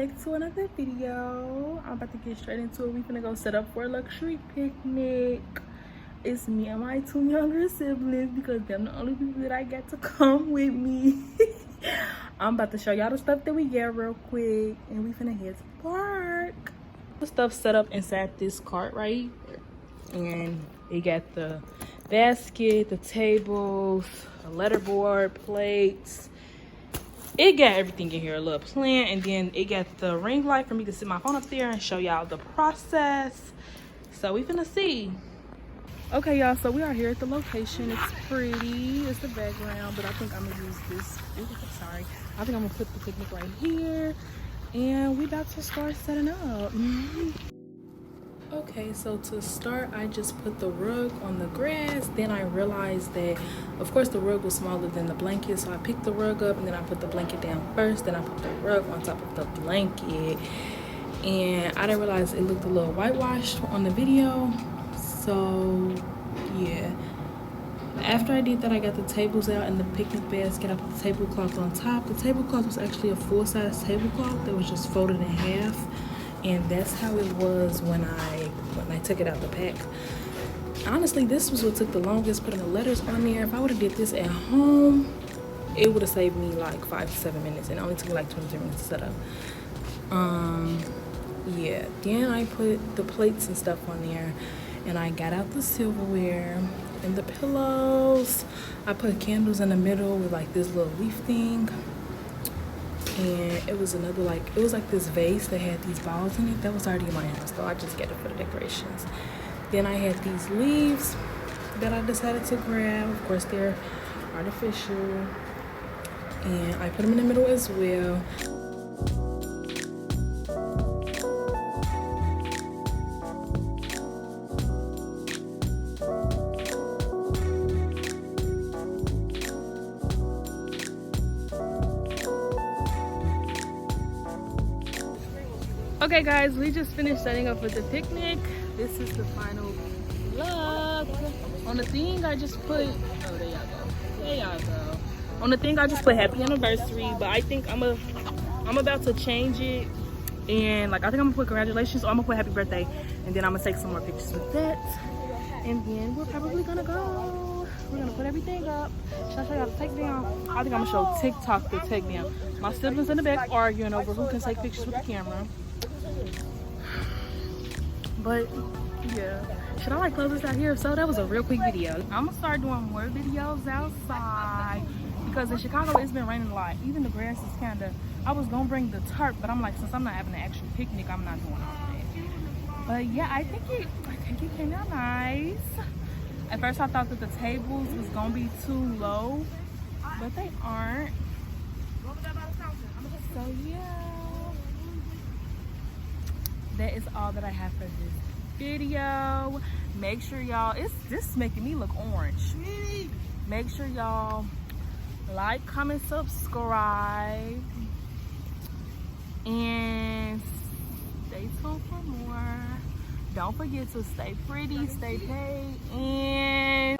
back to another video. I'm about to get straight into it. We finna go set up for a luxury picnic. It's me and my two younger siblings because they're the only people that I get to come with me. I'm about to show y'all the stuff that we get real quick, and we finna head to the park. The stuff set up inside this cart right here, and it got the basket, the tables, a letterboard, plates. It got everything in here, a little plant, and then it got the ring light for me to sit my phone up there and show y'all the process. So we finna see. Okay, y'all, so we are here at the location. It's pretty, it's the background, but I think I'm gonna use this. Ooh, sorry, I think I'm gonna put the picnic right here, and we about to start setting up. Okay, so to start, I just put the rug on the grass. Then I realized that, of course, the rug was smaller than the blanket, so I picked the rug up and then I put the blanket down first. Then I put the rug on top of the blanket, and I didn't realize it looked a little whitewashed on the video. So yeah, after I did that, I got the tables out and the picnic basket. I put the tablecloth on top. The tablecloth was actually a full-size tablecloth that was just folded in half, and that's how it was when I took it out the pack. Honestly, this was what took the longest, putting the letters on there. If I would have did this at home, it would have saved me like 5 to 7 minutes, and it only took me like 23 minutes to set up. Yeah, then I put the plates and stuff on there, and I got out the silverware and the pillows. I put candles in the middle with like this little leaf thing, and it was another, like, it was like this vase that had these balls in it that was already in my house, so I just get it for the decorations. Then I had these leaves that I decided to grab. Of course, they're artificial, and I put them in the middle as well. Okay guys, we just finished setting up for the picnic. This is the final look. On the thing I just put, oh, there y'all go. There y'all go. On the thing I just put happy anniversary, but I think I'm about to change it, and like I think I'm gonna put congratulations, or I'm gonna put happy birthday, and then I'm gonna take some more pictures with that, and then we're probably gonna go. We're gonna put everything up. Should I show y'all the takedown? I think I'm gonna show TikTok the takedown. My siblings in the back arguing over who can take pictures with the camera. But yeah, should I like close this out here? So that was a real quick video. I'm gonna start doing more videos outside because in Chicago it's been raining a lot. Even the grass is kind of, I was gonna bring the tarp, but I'm like, since I'm not having an actual picnic, I'm not doing all that. But yeah, I think it came out nice. At first I thought that the tables was gonna be too low, but they aren't. So yeah, that is all that I have for this video. Make sure y'all, this is making me look orange. Make sure y'all like, comment, subscribe, and stay tuned for more. Don't forget to stay pretty, stay paid, and